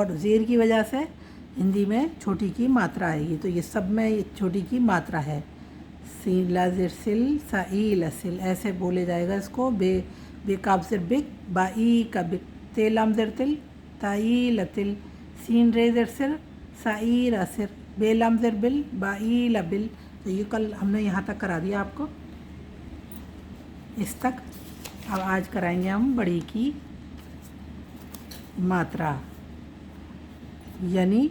और ज़ेर की वजह से हिंदी में छोटी की मात्रा आएगी। तो ये सब में छोटी की मात्रा है। सीन लाजिर सिल साई लसिल ऐसे बोले जाएगा इसको। बेकाब सिर बिक बाई का बिक तेलाम ज़र तिल ताई लतिल सीन रे ज़र सिर साई रसिर बेलाम ज़र बिल बाई लबिल। तो ये कल हमने यहाँ तक करा दिया आपको, इस तक। अब आज कराएंगे हम बड़ी की मात्रा यानी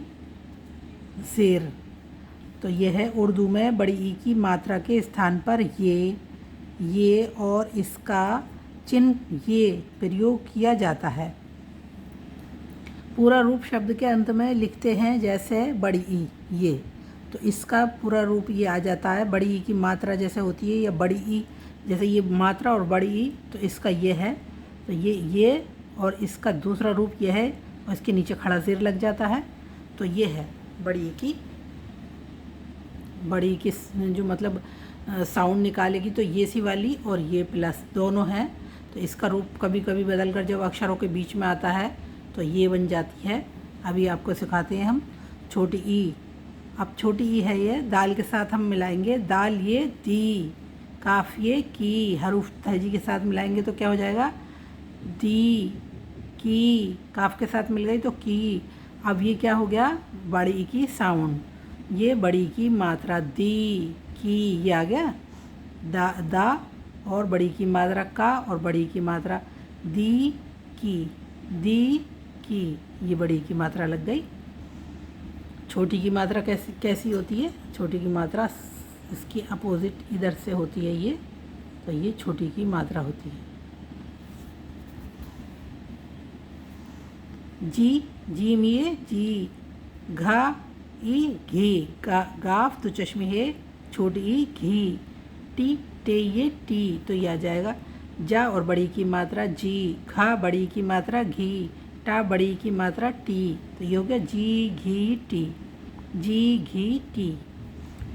ज़ेर। तो यह है उर्दू में बड़ी ई की मात्रा के स्थान पर ये और इसका चिन्ह ये प्रयोग किया जाता है। पूरा रूप शब्द के अंत में लिखते हैं जैसे बड़ी ई ये, तो इसका पूरा रूप ये आ जाता है। बड़ी ई की मात्रा जैसे होती है या बड़ी ई जैसे ये मात्रा और बड़ी ई, तो इसका ये है। तो ये और इसका दूसरा रूप ये है और इसके नीचे खड़ा ज़ेर लग जाता है। तो ये है बड़ी की जो मतलब साउंड निकालेगी तो ये सी वाली और ये प्लस दोनों हैं। तो इसका रूप कभी कभी बदल कर जब अक्षरों के बीच में आता है तो ये बन जाती है। अभी आपको सिखाते हैं हम छोटी ई। अब छोटी ई है ये, दाल के साथ हम मिलाएंगे, दाल ये दी, काफ ये की, हरूफ तहजी के साथ मिलाएंगे तो क्या हो जाएगा दी की, काफ के साथ मिल गई तो की। अब ये क्या हो गया बड़ी ई की साउंड, ये बड़ी की मात्रा दी की, ये आ गया दा और बड़ी की मात्रा का और बड़ी की मात्रा दी की, ये बड़ी की मात्रा लग गई। छोटी की मात्रा कैसी होती है? छोटी की मात्रा इसकी अपोजिट इधर से होती है ये, तो ये छोटी की मात्रा होती है। जी में जी, घा ई घी, गाफ तो चश्मे है छोटी ई घी, टी टे ये टी, तो ये आ जाएगा जा और बड़ी की मात्रा जी, घा बड़ी की मात्रा घी, टा बड़ी की मात्रा टी, तो ये हो गया जी घी टी, जी घी टी।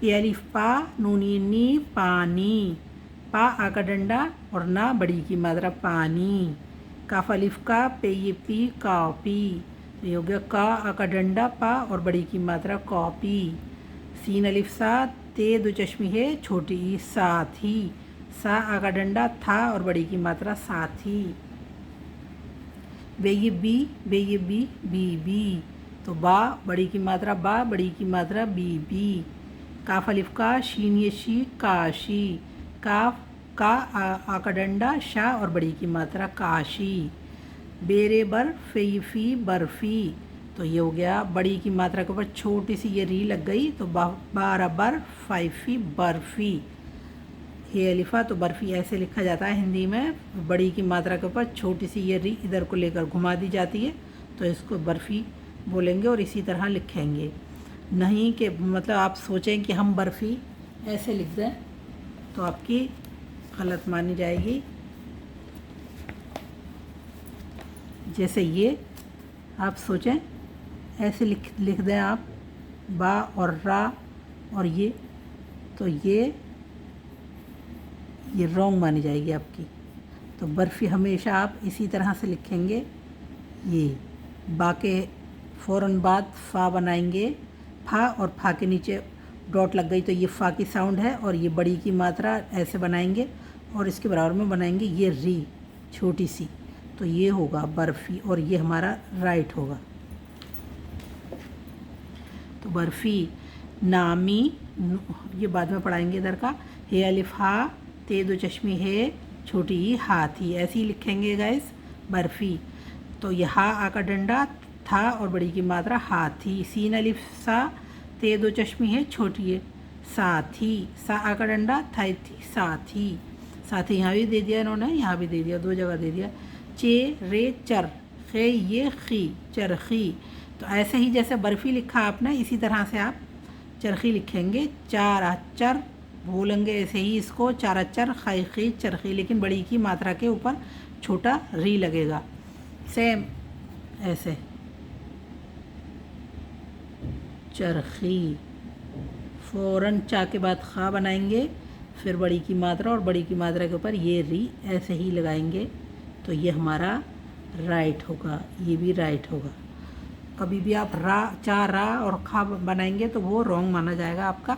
ये अलिफ पा नूनी नी पानी, पा आ का डंडा और ना बड़ी की मात्रा पानी, काफ अलिफ का पे ये पी कॉपी, ये हो गया का आ का डंडा पा और बड़ी की मात्रा कॉपी। सीन अलिफ सा ते दो चश्मी है छोटी ई साथी, सा आ का डंडा था और बड़ी की मात्रा साथी। बे ये बी बी, तो बा बड़ी की मात्रा बा, बड़ी की मात्रा बी। काफ अलिफ का शीन ये शी काशी, काफ का आ का डंडा शा और बड़ी की मात्रा काशी। बेरे बर फी बर्फी, तो ये हो गया बड़ी की मात्रा के ऊपर छोटी सी ये री लग गई, तो बारह बर फाइफी बर्फी। हे अलिफा, तो बर्फ़ी ऐसे लिखा जाता है हिंदी में, बड़ी की मात्रा के ऊपर छोटी सी ये री इधर को लेकर घुमा दी जाती है, तो इसको बर्फ़ी बोलेंगे और इसी तरह लिखेंगे। नहीं कि मतलब आप सोचें कि हम बर्फ़ी ऐसे लिख दें तो आपकी गलत मानी जाएगी। जैसे ये आप सोचें ऐसे लिख दें आप बा और रा और ये, तो ये रॉन्ग मानी जाएगी आपकी। तो बर्फ़ी हमेशा आप इसी तरह से लिखेंगे। ये बा के फ़ौरन बाद फ़ा बनाएंगे, फा और फा के नीचे डॉट लग गई तो ये फ़ा की साउंड है, और ये बड़ी की मात्रा ऐसे बनाएंगे और इसके बराबर में बनाएंगे ये री छोटी सी, तो ये होगा बर्फ़ी और ये हमारा राइट होगा। तो बर्फ़ी नामी ये बाद में पढ़ाएंगे इधर का। हे अलिफ हा ते दो चश्मी है छोटी ही हाथी, ऐसे ही लिखेंगे गाइस बर्फ़ी। तो ये हा आ का डंडा था और बड़ी की मात्रा हाथी। सीन अलिफ सा ते दो चश्मी है छोटी है साथी, सा आ का डंडा था थी साथी, साथी यहाँ भी दे दिया इन्होंने, यहाँ भी दे दिया, दो जगह दे दिया। चे रे चर खे ये खी चरखी, तो ऐसे ही जैसे बर्फ़ी लिखा आपने इसी तरह से आप चरखी लिखेंगे। चार अचर बोलेंगे ऐसे ही इसको, चार अचर खई खी चरखी, लेकिन बड़ी की मात्रा के ऊपर छोटा री लगेगा। सेम ऐसे चरखी, फ़ौरन चा के बाद खा बनाएंगे, फिर बड़ी की मात्रा और बड़ी की मात्रा के ऊपर ये री ऐसे ही लगाएंगे, तो ये हमारा राइट होगा, ये भी राइट होगा। कभी भी आप रा, चा, रा और खा बनाएंगे तो वो रॉन्ग माना जाएगा आपका।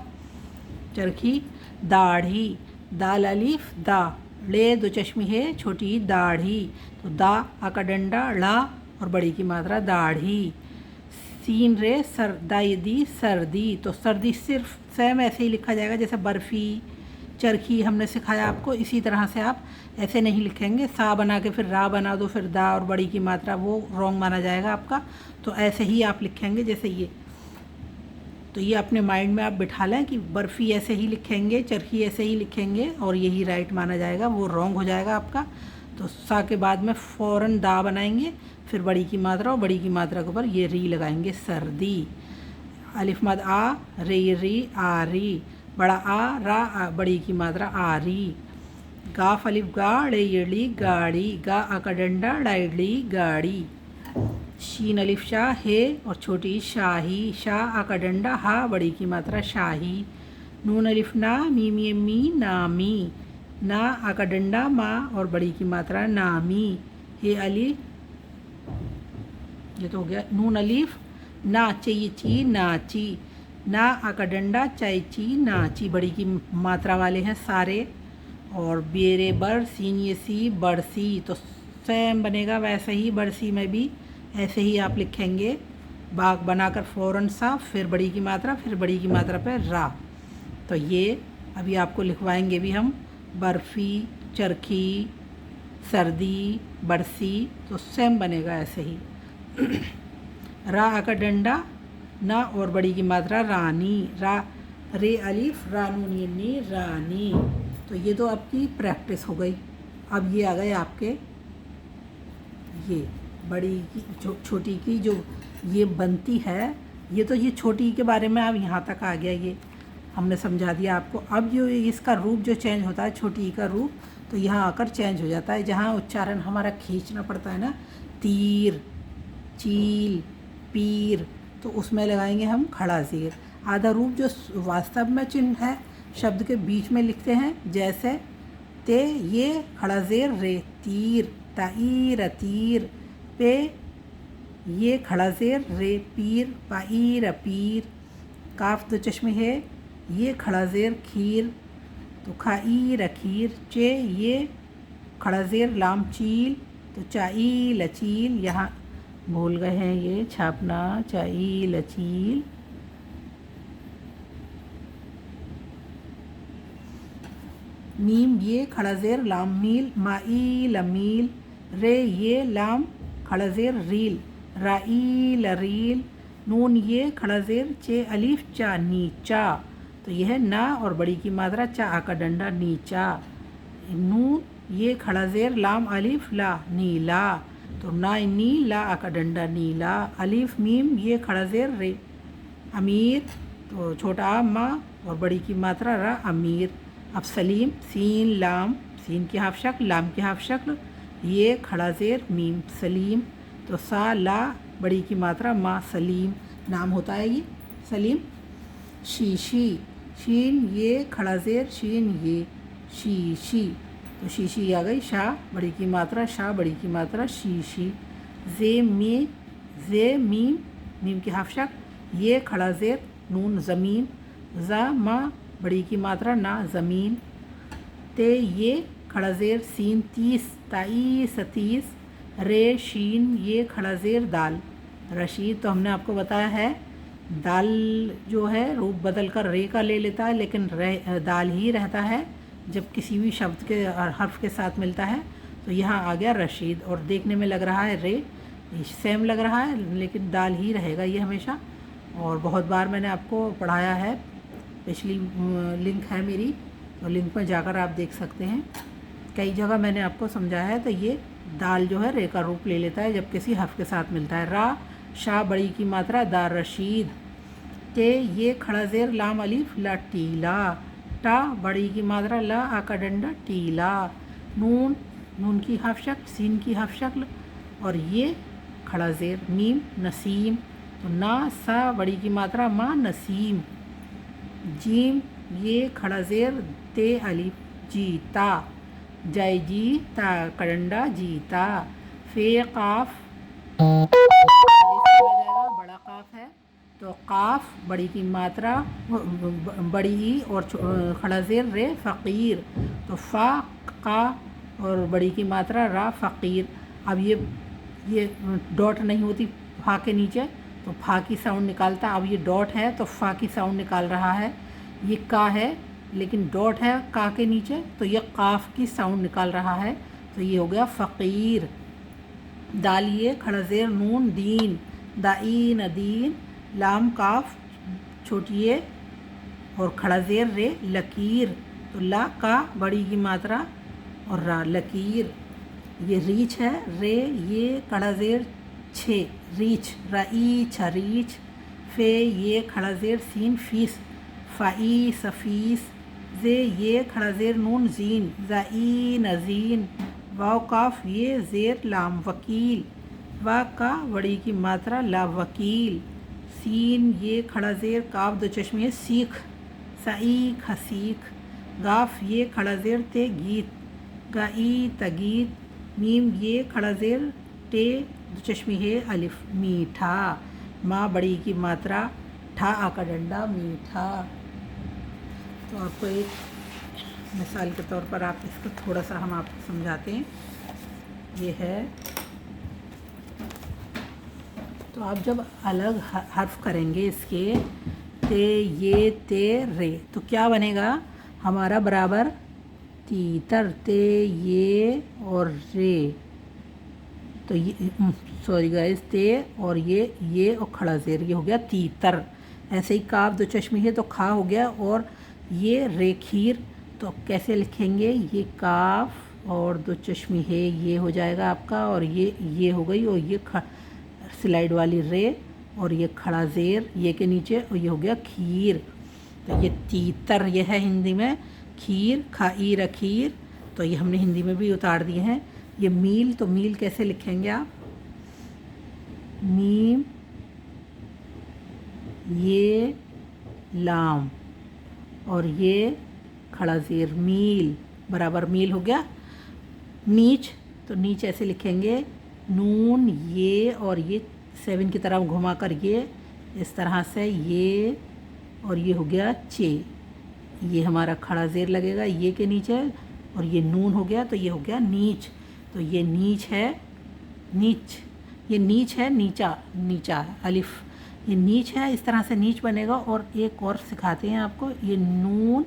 चरखी, दाढ़ी, दाल अलिफ दा, ले दो चश्मी है छोटी दाढ़ी, तो दा आका डंडा ला और बड़ी की मात्रा दाढ़ी। सीन रे सर दाई दी सर्दी, तो सर्दी सिर्फ सेम ऐसे ही लिखा जाएगा जैसे बर्फ़ी, चरखी हमने सिखाया आपको, इसी तरह से आप ऐसे नहीं लिखेंगे। सा बना के फिर रा बना दो, फिर दा और बड़ी की मात्रा, वो रॉन्ग माना जाएगा आपका। तो ऐसे ही आप लिखेंगे जैसे ये। तो ये अपने माइंड में आप बिठा लें कि बर्फ़ी ऐसे ही लिखेंगे, चरखी ऐसे ही लिखेंगे और यही राइट माना जाएगा, वो रॉन्ग हो जाएगा आपका। तो सा के बाद में फ़ौरन दा बनाएंगे, फिर बड़ी की मात्रा और बड़ी की मात्रा के ऊपर ये री लगाएंगे, सर्दी। अलिफ मद आ, रे री आ री, बड़ा आ रा आ, बड़ी की मात्रा आ री। गाफ अलिफ गा, ड़े यड़ी गाड़ी, गा आका डंडा डाइडली गाड़ी। शीन अलिफ शाह है और छोटी शाही, शाह आका डंडा हा, बड़ी की मात्रा शाही। नून अलिफ ना, मीम ये मी नामी, ना आका डंडा माँ और बड़ी की मात्रा नामी। हे अली, ये तो हो गया। नून अलिफ ना, चाहिए ची नाची, ना आका डंडा चाइची नाची, बड़ी की मात्रा वाले हैं सारे। और बेरे बर, सीन ये सी बरसी, तो सेम बनेगा वैसे ही बरसी में भी ऐसे ही आप लिखेंगे, बाग बनाकर फ़ौरन सा, फिर बड़ी की मात्रा, फिर बड़ी की मात्रा पे रा। तो ये अभी आपको लिखवाएंगे भी हम, बर्फ़ी, चरखी, सर्दी, बरसी, तो सेम बनेगा ऐसे ही। रा आका डंडा ना और बड़ी की मात्रा रानी, रा रे अलिफ रानूनी नी रानी। तो ये तो आपकी प्रैक्टिस हो गई। अब ये आ गए आपके ये बड़ी की जो छोटी की जो ये बनती है, ये तो ये छोटी के बारे में अब यहाँ तक आ गया, ये हमने समझा दिया आपको। अब जो इसका रूप जो चेंज होता है, छोटी का रूप, तो यहाँ आकर चेंज हो जाता है। जहाँ उच्चारण हमारा खींचना पड़ता है ना, तीर, चील, पीर, तो उसमें लगाएंगे हम खड़ा ज़ेर। आधा रूप जो वास्तव में चिन्ह है, शब्द के बीच में लिखते हैं, जैसे ते, ये खड़ा ज़ेर रे, तीर, ताईर तीर, पे, ये खड़ा ज़ेर रे, पीर, पाईर पीर। काफ दो चश्मे है, ये खड़ा ज़ेर खीर, तो खाईर खीर। चे, ये खड़ा ज़ेर लाम चील, तो चाई लचील। यहाँ भूल गए हैं ये छापना, चाई लचील। मीम, ये खड़ा ज़ेर लाम मील, माई लमील। रे, ये लाम खड़ा ज़ेर रील, राई लरील। नून, ये खड़ा ज़ेर चे अलिफ चा, नीचा, तो यह ना और बड़ी की मात्रा चा आका डंडा नीचा। नून, ये खड़ा ज़ेर लाम अलिफ ला, नीला, तो ना नी ला आका डंडा नीला। अलिफ मीम, ये खड़ा ज़ेर रे, अमीर, तो छोटा आ माँ और बड़ी की मात्रा रा, अमीर। अब सलीम, सीन लाम, सीन की हाफ शक्ल, लाम की हाफ शक्ल, ये खड़ा ज़ेर मीम, सलीम, तो सा ला बड़ी की मात्रा माँ, सलीम नाम होता है ये सलीम। शीशी, शीन, ये खड़ा ज़ेर शीन, ये शीशी, तो शीशी आ गई। शाह बड़ी की मात्रा, शाह बड़ी की मात्रा, शीशी। जे मीम, मीम की हाफ शक्ल, ये खड़ा ज़ेर नून, ज़मीन, ज़ा माँ बड़ी की मात्रा ना, ज़मीन। ते, ये खड़ा ज़ेर सीन, तीस, ताई सतीस। रे, शीन, ये खड़ा ज़ेर दाल, रशीद। तो हमने आपको बताया है दाल जो है रूप बदल कर रे का ले लेता है, लेकिन दाल ही रहता है जब किसी भी शब्द के हर्फ के साथ मिलता है। तो यहाँ आ गया रशीद, और देखने में लग रहा है रे, सेम लग रहा है, लेकिन दाल ही रहेगा ये हमेशा। और बहुत बार मैंने आपको पढ़ाया है, पिछली लिंक है मेरी, तो लिंक में जाकर आप देख सकते हैं। कई जगह मैंने आपको समझाया है। तो ये दाल जो है रे का रूप ले लेता है जब किसी हर्फ के साथ मिलता है। रा, शाह बड़ी की मात्रा दा, रशीद। ते, ये खड़ा ज़ेर लाम अलिफ ला, टीला। टा, बड़ी की मात्रा ला आका डंडा, टीला। नून, नून की हाफ शक्ल, सीन की हाफ शक्ल, और ये खड़ा ज़ेर मीम, नसीम, तो ना सा बड़ी की मात्रा माँ, नसीम। जीम, ये खड़ा ज़ेर ते अलिफ, जीता, जय जी ता करंडा जीता। फे काफ, तो काफ बड़ी की मात्रा बड़ी ई और खड़ा ज़ेर रे फ़कीर, तो फ़ा का और बड़ी की मात्रा रा फ़कीर। अब ये डॉट नहीं होती फा के नीचे तो फा की साउंड निकालता, अब ये डॉट है तो फ़ा की साउंड निकाल रहा है। ये का है लेकिन डॉट है का के नीचे तो ये काफ की साउंड निकाल रहा है, तो ये हो गया फ़कीर। दालिए खड़ा ज़ेर नून दीन, दाई नदीन, लाम काफ छोटी ए और खड़ा ज़ेर रे लकीर, तो ला का बड़ी की मात्रा और रा लकीर। ये रीछ है रे ये खड़ा ज़ेर छे रीछ, रई छ रीछ, फे ये खड़ा ज़ेर सीन फीस, फ़ाई सफ़ीस, जे ये खड़ा ज़ेर नून जीन, ज़ाई नजीन, वाव काफ ये ज़ेर लाम वकील, वा का बड़ी की मात्रा ला वकील, सीन ये खड़ा ज़ेर काफ दो चश्मे सीख, साई खसीख, गाफ ये खड़ा ज़ेर ते गीत, गाई तगीत, मीम ये खड़ा ज़ेर टे दो चश्मे है अलिफ मीठा, माँ बड़ी की मात्रा ठा आका डंडा मीठा। तो आपको एक मिसाल के तौर पर आप इसको थोड़ा सा हम आपको समझाते हैं। ये है तो आप जब अलग हर्फ करेंगे इसके ते ये ते रे तो क्या बनेगा हमारा बराबर तीतर, ते ये और रे, तो ये सॉरी गाइस ते और ये और खड़ा ज़ेर ये हो गया तीतर। ऐसे ही काफ दो चश्मे है तो खा हो गया और ये रे खीर, तो कैसे लिखेंगे ये काफ और दो चश्मे है ये हो जाएगा आपका और ये हो गई और ये स्लाइड वाली रे और ये खड़ा ज़ेर ये के नीचे और ये हो गया खीर। तो ये तीतर ये है हिंदी में, खीर खाई रखीर, तो ये हमने हिंदी में भी उतार दिए हैं। ये मील, तो मील कैसे लिखेंगे आप, मीम ये लाम और ये खड़ा ज़ेर मील बराबर मील हो गया। नीच, तो नीच ऐसे लिखेंगे नून ये और ये 7 की तरफ घुमाकर ये इस तरह से ये और ये हो गया चे, ये हमारा खड़ा ज़ेर लगेगा ये के नीचे और ये नून हो गया तो ये हो गया नीच। तो ये नीच है नीच, ये नीच है नीचा, नीचा अलिफ, ये नीच है इस तरह से नीच बनेगा। और एक और सिखाते हैं आपको, ये नून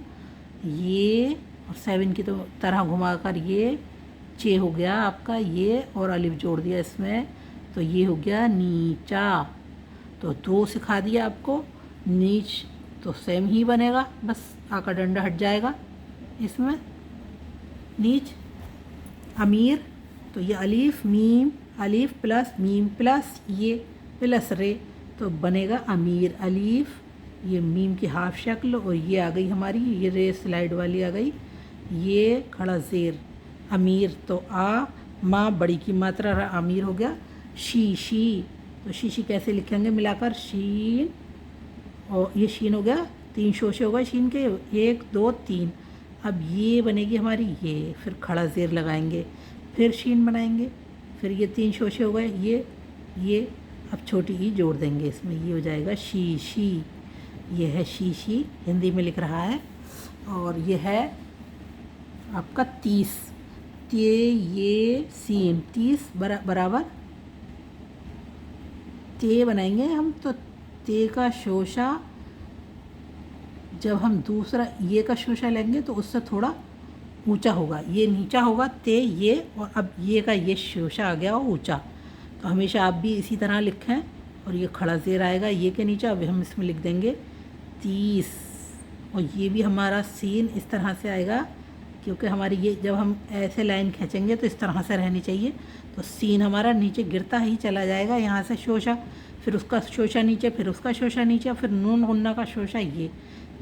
ये और 7 की तो तरह घुमाकर ये चे हो गया आपका ये और अलिफ जोड़ दिया इसमें तो ये हो गया नीचा। तो दो सिखा दिया आपको, नीच तो सेम ही बनेगा बस आका डंडा हट जाएगा इसमें। नीच अमीर, तो ये Alif meme Alif plus meme plus ये प्लस रे तो बनेगा अमीर। अलीफ ये मीम की हाफ शक्ल और ये आ गई हमारी ये रे स्लाइड वाली आ गई, ये खड़ा ज़ेर अमीर, तो आ माँ बड़ी की मात्रा अमीर हो गया। शीशी, तो शीशी कैसे लिखेंगे मिलाकर, शीन और ये शीन हो गया 3 शोशे हो गए शीन के 1 2 3। अब ये बनेगी हमारी ये, फिर खड़ा ज़ेर लगाएंगे फिर शीन बनाएंगे, फिर ये 3 शोशे हो गए ये अब छोटी ई जोड़ देंगे इसमें, ये हो जाएगा शीशी। ये है शीशी हिंदी में लिख रहा है। और ये है आपका 30, ते ये सीन 30 बराबर ते बनाएंगे हम, तो ते का शोशा जब हम दूसरा ये का शोशा लेंगे तो उससे थोड़ा ऊंचा होगा, ये नीचा होगा ते ये, और अब ये का ये शोशा आ गया ऊंचा। तो हमेशा आप भी इसी तरह लिखें और ये खड़ा ज़ेर आएगा ये के नीचे, अब हम इसमें लिख देंगे 30 और ये भी हमारा सीन इस तरह से आएगा क्योंकि हमारी ये जब हम ऐसे लाइन खींचेंगे तो इस तरह से रहनी चाहिए। तो सीन हमारा नीचे गिरता ही चला जाएगा यहाँ से शोशा, फिर उसका शोशा नीचे, फिर उसका शोशा नीचे, फिर नून गुन्ना का शोशा ये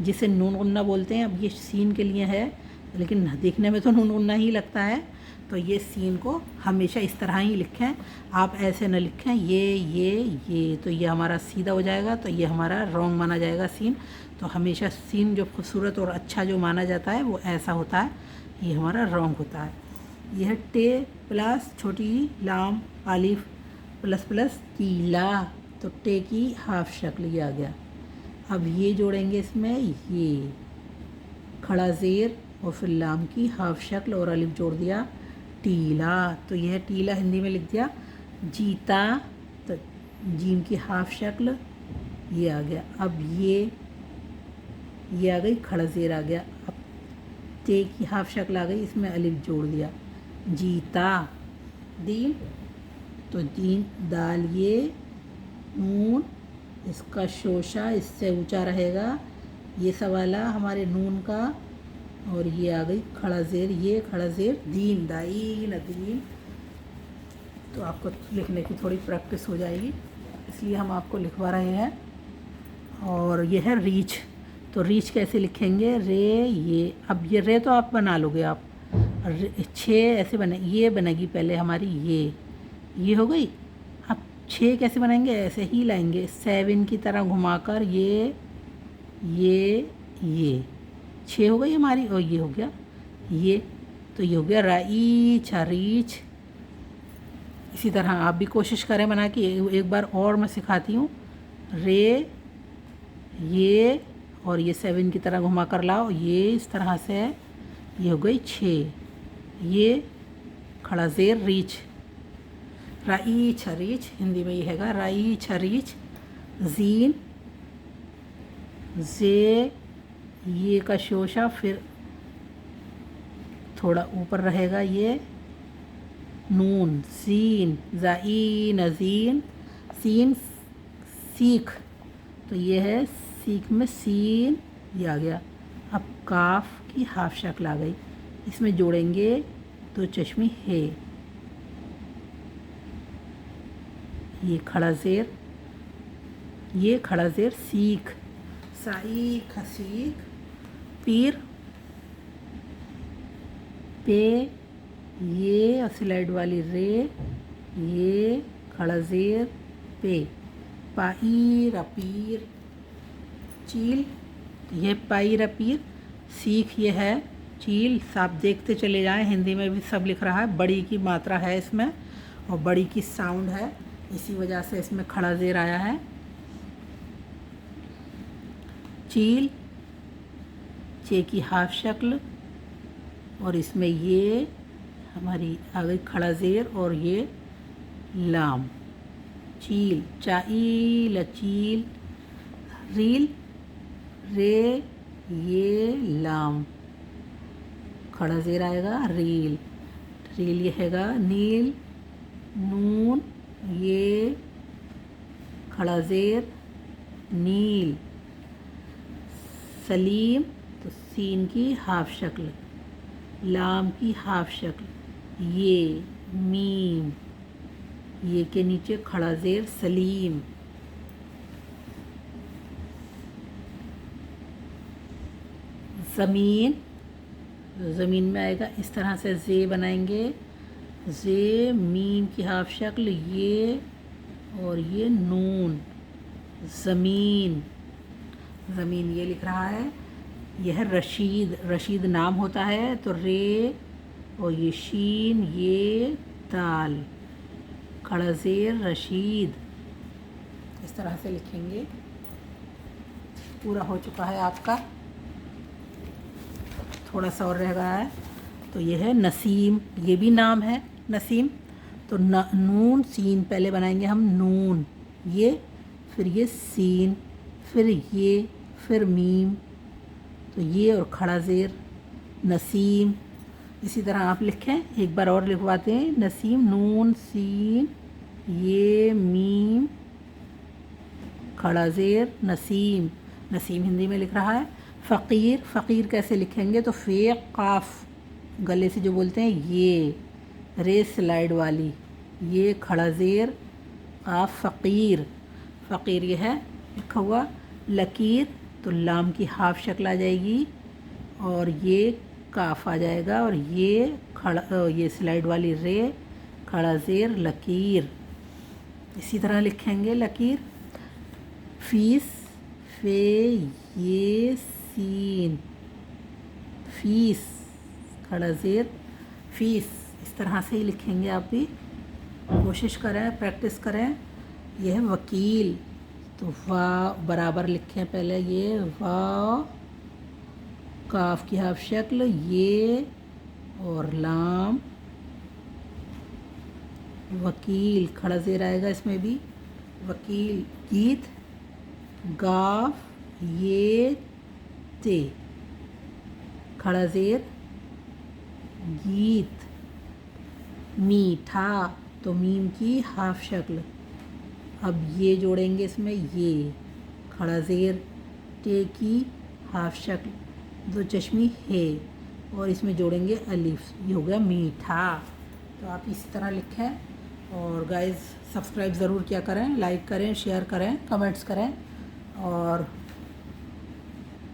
जिसे नून गुन्ना बोलते हैं। अब ये सीन के लिए है लेकिन देखने में तो नून गुन्ना ही लगता है, तो ये सीन को हमेशा इस तरह ही लिखें, आप ऐसे न लिखें ये, तो ये हमारा सीधा हो जाएगा, तो ये हमारा रॉन्ग माना जाएगा सीन। तो हमेशा सीन जो खूबसूरत और अच्छा जो माना जाता है वो ऐसा होता है, ये हमारा रॉन्ग होता है। यह टे प्लस छोटी लाम आलिफ प्लस प्लस तीला, तो टे की हाफ शक्ल ये आ गया। अब ये जोड़ेंगे इसमें, ये खड़ा ज़ेर और फिर लाम की हाफ शक्ल और अलिफ जोड़ दिया, टीला। तो यह टीला हिंदी में लिख दिया जीता। तो जीम की हाफ शक्ल ये आ गया। अब ये आ गई, खड़ा ज़ेर आ गया। अब ते की हाफ शक्ल आ गई, इसमें अलिफ जोड़ दिया, जीता। दीन, तो दीन दाल ये नून, इसका शोशा इससे ऊंचा रहेगा, ये सवाला हमारे नून का। और ये आ गई खड़ा ज़ेर, ये खड़ा ज़ेर दीन, दाइन दीन। तो आपको लिखने की थोड़ी प्रैक्टिस हो जाएगी, इसलिए हम आपको लिखवा रहे हैं। और ये है रीच। तो रीच कैसे लिखेंगे, रे ये। अब ये रे तो आप बना लोगे, आप 6 ऐसे बने, ये बनेगी पहले हमारी, ये हो गई। अब 6 कैसे बनेंगे, ऐसे ही लाएंगे 7 की तरह घुमाकर, ये 6 हो गई हमारी। और ये हो गया ये, तो ये हो गया रीच, रीच। इसी तरह आप भी कोशिश करें बना के। एक बार और मैं सिखाती हूँ, रे ये और ये 7 की तरह घुमा कर लाओ, ये इस तरह से, ये हो गई 6, ये खड़ा ज़ेर रीच, रीच रीच। हिंदी में ये हैगा रीच रीच। जीन जे, ये का शोशा फिर थोड़ा ऊपर रहेगा, ये नून, सीन ज़ाइन ज़ीन, सीन सीख। तो ये है सीख में सीन, ये आ गया। अब काफ की हाफ शक्ल आ गई, इसमें जोड़ेंगे 2 चश्मी है, ये खड़ा ज़ेर, ये खड़ा ज़ेर सीख, साईख सीख। पीर पे, ये स्लाइड वाली रे, ये खड़ा ज़ेर पे, पाईर अपीर। चील, ये पाईर अपीर। सीख ये है चील। आप देखते चले जाएं, हिंदी में भी सब लिख रहा है, बड़ी की मात्रा है इसमें और बड़ी की साउंड है, इसी वजह से इसमें खड़ा ज़ेर आया है। चील, चे की हाफ शक्ल और इसमें ये हमारी आ गई खड़ा ज़ेर और ये लाम, चील, चाईल चील। रील, रे ये लाम, खड़ा ज़ेर आएगा, रील, रील ये हैगा। नील, नून, ये खड़ा ज़ेर नील। सलीम, तो सीन की हाफ शक्ल, लाम की हाफ शक्ल, ये मीम, ये के नीचे खड़ा ज़ेर सलीम। ज़मीन, ज़मीन में आएगा इस तरह से, जे बनाएंगे, जे मीम की हाफ शक्ल, ये और ये नून, ज़मीन। ज़मीन ये लिख रहा है, यह है रशीद, रशीद नाम होता है। तो रे और ये शीन, ये दाल, खड़ा ज़ेर रशीद। इस तरह से लिखेंगे। पूरा हो चुका है आपका, थोड़ा सा और रह गया है। तो ये है नसीम, ये भी नाम है नसीम। तो नून सीन पहले बनाएंगे हम, नून ये, फिर ये सीन, फिर ये, फिर मीम, तो ये और खड़ा ज़ेर नसीम। इसी तरह आप लिखें, एक बार और लिखवाते हैं। नसीम, नून सीन, ये मीम, खड़ा ज़ेर नसीम। नसीम हिंदी में लिख रहा है। फ़कीर, फ़कीर कैसे लिखेंगे, तो फ़े काफ गले से जो बोलते हैं, ये रे स्लाइड वाली, ये खड़ा ज़ेर काफ फ़कीर। फ़कीर ये है लिखा हुआ। लकीर, तो लाम की हाफ शक्ल आ जाएगी और ये काफ आ जाएगा और ये खड़ा, ये स्लाइड वाली रे, खड़ा ज़ेर लकीर। इसी तरह लिखेंगे लकीर। फ़ीस, फ़े ये सीन, फ़ीस, खड़ा ज़ेर फ़ीस। इस तरह से ही लिखेंगे, आप भी कोशिश करें, प्रैक्टिस करें ये है वकील, तो वा बराबर लिखें पहले, ये वा काफ की हाफ शक्ल, ये और लाम वकील, खड़ा ज़ेर आएगा इसमें भी, वकील गीत, गाफ ये ते, खड़ा ज़ेर गीत, मीठा, तो मीम की हाफ शक्ल, अब ये जोड़ेंगे इसमें, ये खड़ा ज़ेर टे की हाफ शक्ल, दो चश्मी है, और इसमें जोड़ेंगे अलिफ, ये हो गया मीठा। तो आप इसी तरह लिखें। और गाइस सब्सक्राइब ज़रूर किया करें, लाइक करें, शेयर करें, कमेंट्स करें, और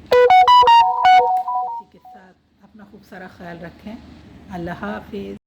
इसी के साथ अपना खूब सारा ख्याल रखें। अल्लाह हाफिज़।